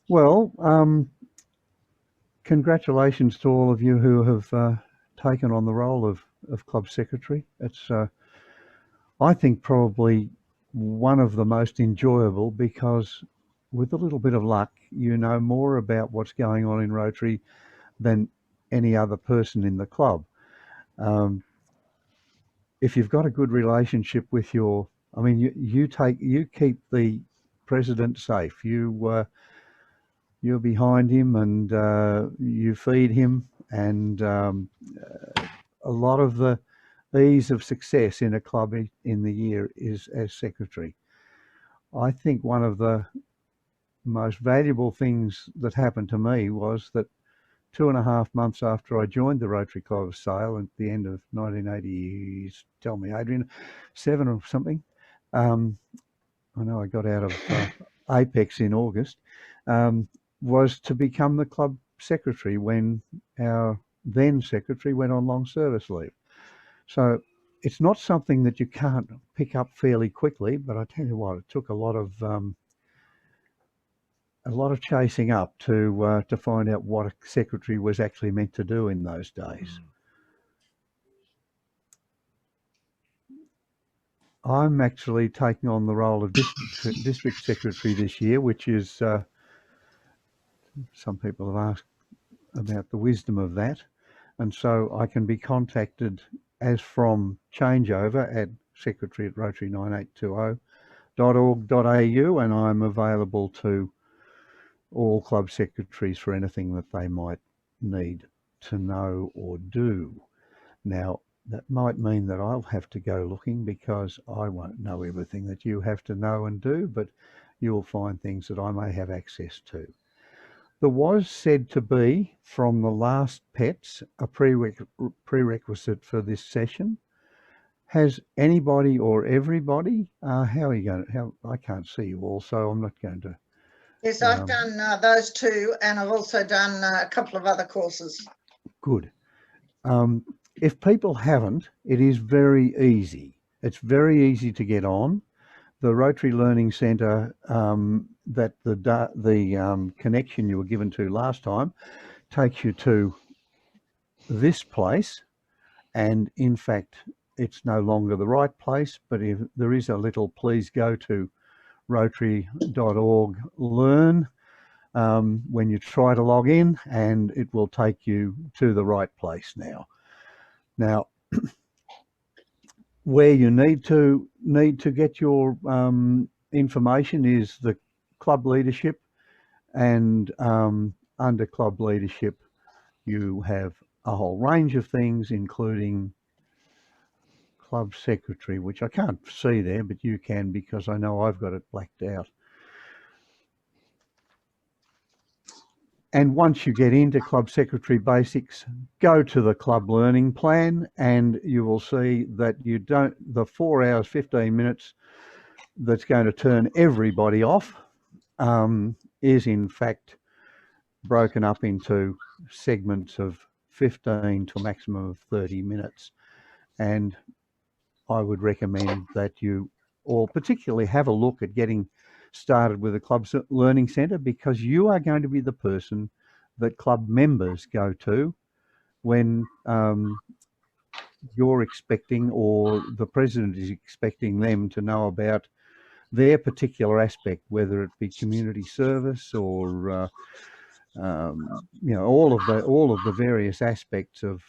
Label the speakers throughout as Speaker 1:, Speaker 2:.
Speaker 1: Well, congratulations to all of you who have taken on the role of club secretary. It's, I think, probably one of the most enjoyable because, with a little bit of luck, you know more about what's going on in Rotary than any other person in the club. Um, if you've got a good relationship with I mean, you keep the president safe. You're behind him and you feed him, and a lot of the ease of success in a club in the year is as secretary. I think one of the most valuable things that happened to me was that 2.5 months after I joined the Rotary Club of Sale at the end of 1980, tell me, Adrian, seven or something. Um, I know I got out of Apex in August. Um, was to become the club secretary when our then secretary went on long service leave. So it's not something that you can't pick up fairly quickly, but I tell you what, it took a lot of chasing up to find out what a secretary was actually meant to do in those days. I'm actually taking on the role of district secretary this year, which is some people have asked about the wisdom of that, and so I can be contacted as from changeover at secretary at rotary9820.org.au, and I'm available to all club secretaries for anything that they might need to know or do. Now, that might mean that I'll have to go looking because I won't know everything that you have to know and do, but you'll find things that I may have access to. There was said to be, from the last pets, a prerequisite for this session. Has anybody or everybody, how are you going to, I can't see you all, so I'm not going to.
Speaker 2: Yes, I've done those two, and I've also done a couple of other courses.
Speaker 1: Good. If people haven't, it is very easy. It's very easy to get on. The Rotary Learning Centre, that the connection you were given to last time, takes you to this place, and in fact, it's no longer the right place. But if there is a little, please go to rotary.org learn when you try to log in, and it will take you to the right place now. Now, where you need to get your information is the club leadership, and under club leadership you have a whole range of things, including club secretary, which I can't see there, but you can because I know I've got it blacked out. And once you get into club secretary basics, go to the club learning plan, and you will see that you don't, the 4 hours, 15 minutes that's going to turn everybody off is in fact broken up into segments of 15 to a maximum of 30 minutes. And I would recommend that you all particularly have a look at getting started with a club learning centre, because you are going to be the person that club members go to when you're expecting, or the president is expecting them to know about their particular aspect, whether it be community service or you know, all of the various aspects of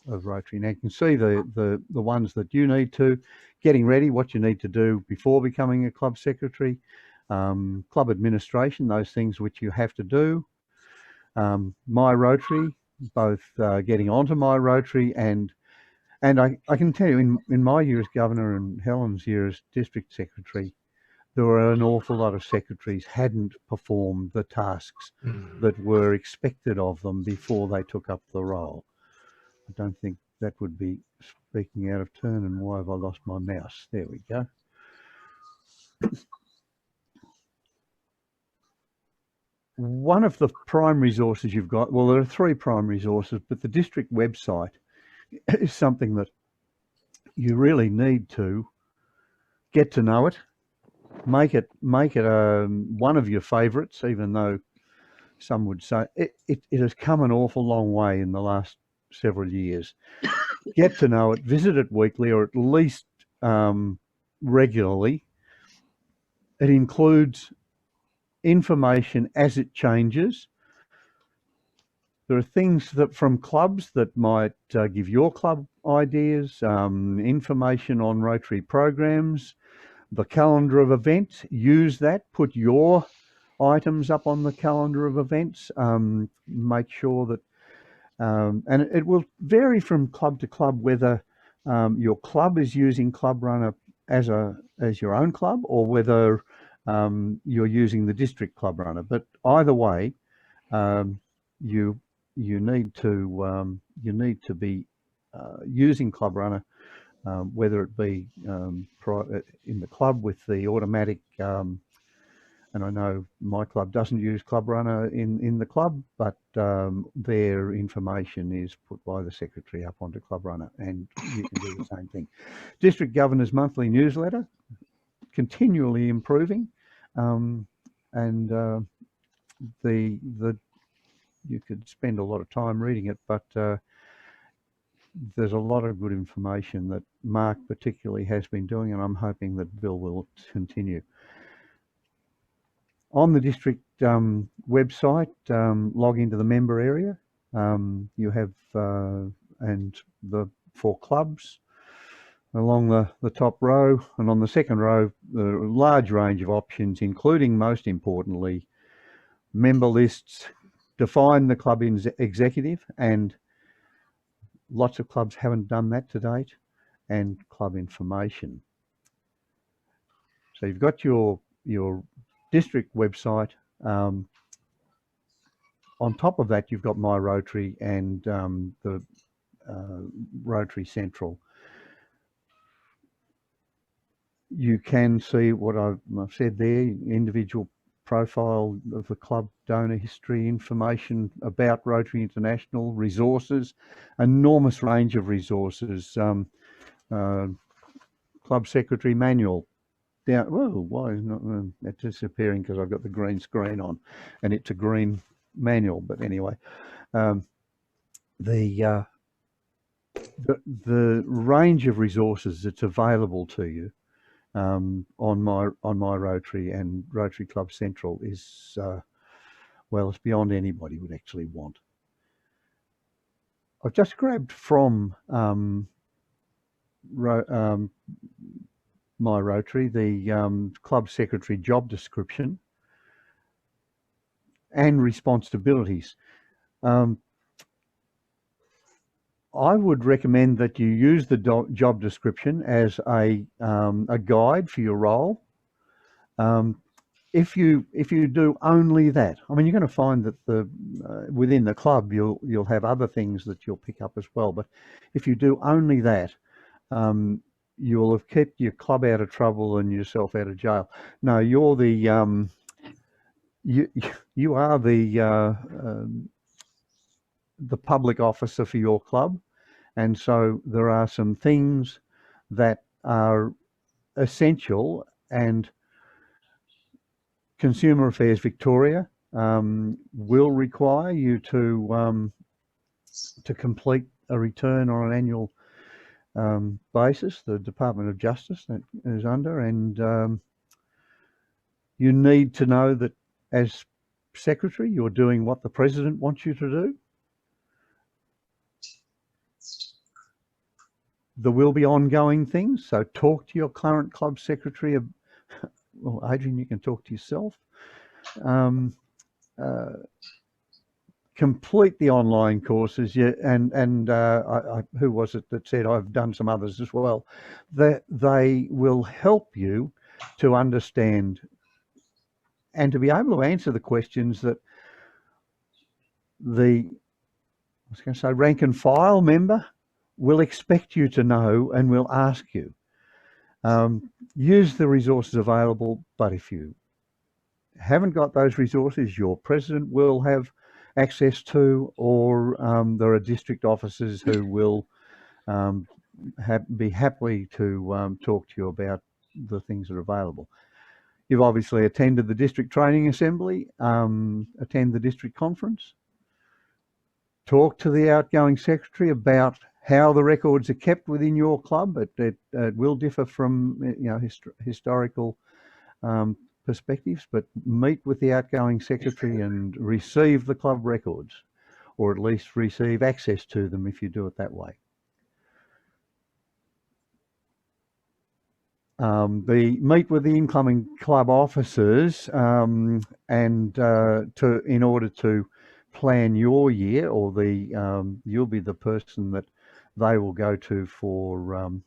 Speaker 1: Rotary. Now you can see the ones that you need to, getting ready, what you need to do before becoming a club secretary, club administration, those things which you have to do, my Rotary, both getting onto my Rotary, and I can tell you in my year as governor and Helen's year as district secretary, there were an awful lot of secretaries hadn't performed the tasks that were expected of them before they took up the role. I don't think that would be speaking out of turn. And why have I lost my mouse? There we go. One of the prime resources you've got, well, there are three prime resources, but the district website is something that you really need to get to know it. Make it one of your favourites, even though some would say. It has come an awful long way in the last several years. Get to know it, visit it weekly, or at least regularly. It includes information as it changes. There are things that from clubs that might give your club ideas, information on Rotary programs, the calendar of events. Use that, put your items up on the calendar of events. Make sure that, and it will vary from club to club whether your club is using Club Runner as your own club, or whether you're using the district Club Runner. But either way, you need to be using Club Runner, whether it be in the club with the automatic. And I know my club doesn't use Club Runner in the club, but their information is put by the secretary up onto Club Runner, and you can do the same thing. District Governor's monthly newsletter, continually improving, and you could spend a lot of time reading it, but there's a lot of good information that Mark particularly has been doing, and I'm hoping that Bill will continue. On the district website, log into the member area. You have, and the 4 clubs along the top row, and on the second row, a large range of options, including, most importantly, member lists, define the club executive, and lots of clubs haven't done that to date, and club information. So you've got your district website. On top of that, you've got My Rotary and the Rotary Central. You can see what I've said there, individual profile of the club, donor history, information about Rotary International, resources, enormous range of resources, club secretary manual. Down, well, why is not it's disappearing? Because I've got the green screen on, and it's a green manual. But anyway, the range of resources that's available to you on my Rotary and Rotary Club Central is well, it's beyond anybody would actually want. I've just grabbed from My Rotary the club secretary job description and responsibilities. I would recommend that you use the job description as a guide for your role. If you do only that, I mean, you're going to find that within the club you'll have other things that you'll pick up as well. But if you do only that, you'll have kept your club out of trouble and yourself out of jail. No, you're the you are the public officer for your club, and so there are some things that are essential, and Consumer Affairs Victoria will require you to complete a return on an annual basis. The Department of Justice that is under, and you need to know that as secretary you're doing what the president wants you to do. There will be ongoing things, so talk to your current club secretary. Well, Adrian, you can talk to yourself. Complete the online courses, yeah, and who was it that said, I've done some others as well, that they will help you to understand and to be able to answer the questions that I was going to say rank and file member will expect you to know and will ask you. Use the resources available, but if you haven't got those resources, your president will have access to, or there are district officers who will be happy to talk to you about the things that are available. You've obviously attended the district training assembly, attend the district conference, talk to the outgoing secretary about how the records are kept within your club. It will differ from historical perspectives, but meet with the outgoing secretary and receive the club records, or at least receive access to them if you do it that way. Meet with the incoming club officers in order to plan your year, or you'll be the person that they will go to for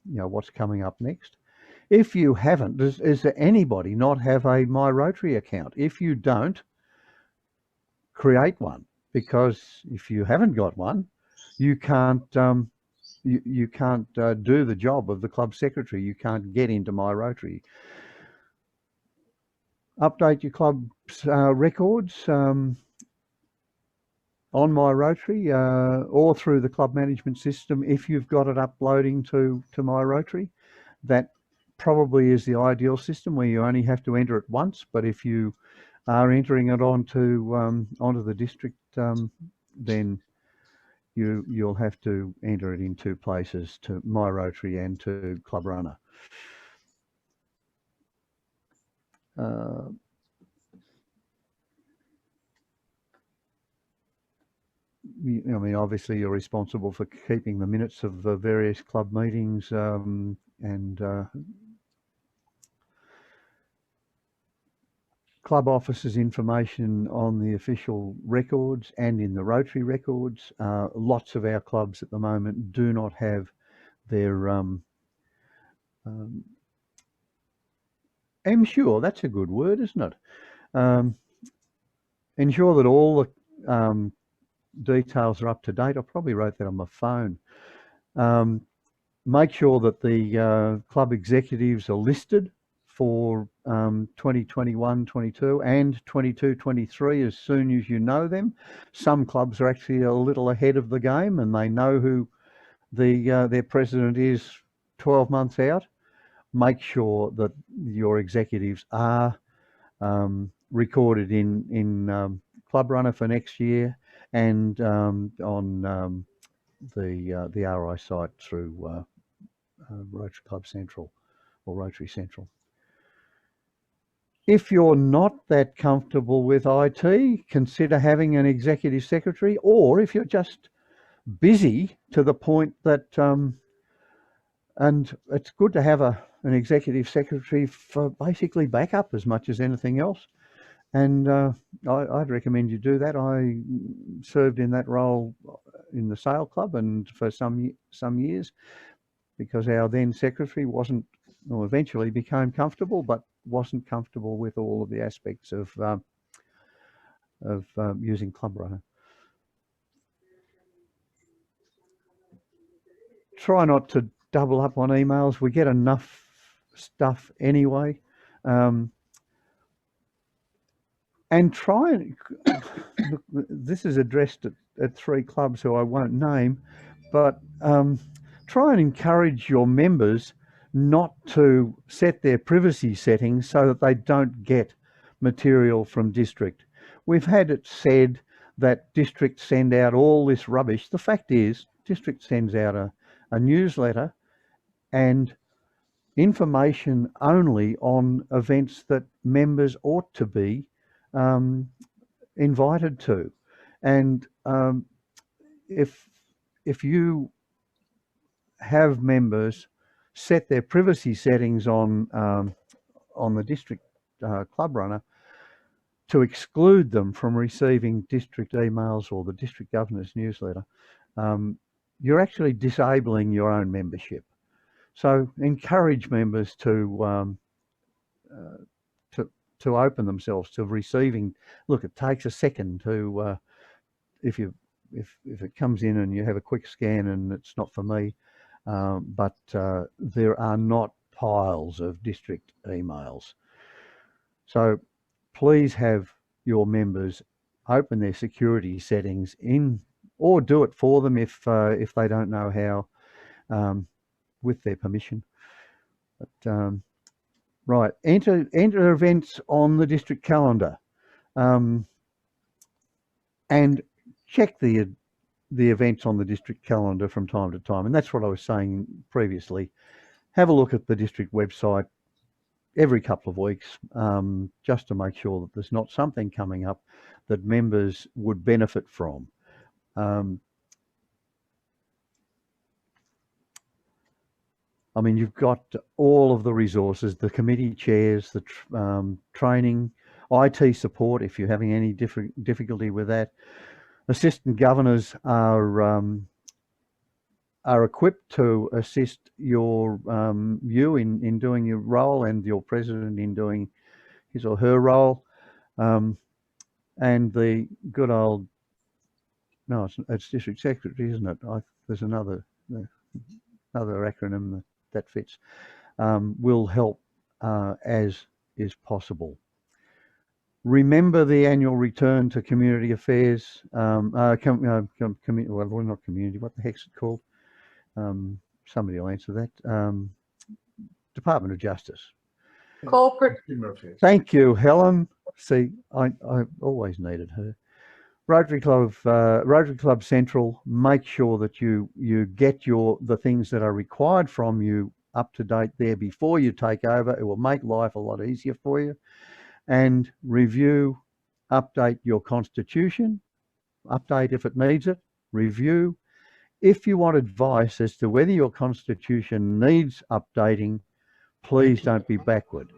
Speaker 1: what's coming up next. If you haven't, does there anybody not have a My Rotary account? If you don't, create one, because if you haven't got one, you can't you can't do the job of the club secretary. You can't get into My Rotary. Update your club's records on My Rotary or through the club management system if you've got it uploading to My Rotary. That probably is the ideal system, where you only have to enter it once, but if you are entering it onto the district, then you'll have to enter it in two places, to My Rotary and to Club Runner. I mean, obviously you're responsible for keeping the minutes of the various club meetings and club officers' information on the official records and in the Rotary records. Lots of our clubs at the moment do not have their ensure, that's a good word, isn't it? Ensure that all the details are up to date. I probably wrote that on my phone. Make sure that the club executives are listed for 2021-22 and 22-23 as soon as you know them. Some clubs are actually a little ahead of the game, and they know who their president is 12 months out. Make sure that your executives are recorded in Club Runner for next year, and on the RI site through Rotary Club Central or Rotary Central. If you're not that comfortable with IT, consider having an executive secretary, or if you're just busy to the point that, and it's good to have an executive secretary for basically backup as much as anything else. And I'd recommend you do that. I served in that role in the Sail Club and for some years, because our then secretary eventually became comfortable, but wasn't comfortable with all of the aspects of using Club Runner. Try not to double up on emails. We get enough stuff anyway. And try and, this is addressed at 3 clubs who I won't name, but try and encourage your members not to set their privacy settings so that they don't get material from district. We've had it said that district send out all this rubbish. The fact is, district sends out a newsletter and information only on events that members ought to be invited to. And if you have members set their privacy settings on the district Club Runner to exclude them from receiving district emails or the district governor's newsletter, you're actually disabling your own membership. So encourage members to open themselves to receiving. Look, it takes a second to if it comes in and you have a quick scan and it's not for me, but there are not piles of district emails. So please have your members open their security settings in, or do it for them if they don't know how, with their permission. But Right. Enter events on the district calendar, and check the events on the district calendar from time to time. And that's what I was saying previously. Have a look at the district website every couple of weeks, just to make sure that there's not something coming up that members would benefit from. I mean, you've got all of the resources, the committee chairs, the training, IT support if you're having any difficulty with that. Assistant governors are equipped to assist you in doing your role, and your president in doing his or her role. And the good old, no, it's district secretary, isn't it? There's another acronym that fits. Will help as is possible. Remember the annual return to community affairs. Well, not community. What the heck's it called? Somebody will answer that. Department of Justice.
Speaker 3: Corporate.
Speaker 1: Thank you, Helen. See, I always needed her. Rotary Club Central. Make sure that you get the things that are required from you up to date there before you take over. It will make life a lot easier for you. And review, update your constitution. Update if it needs it. Review. If you want advice as to whether your constitution needs updating, please don't be backward.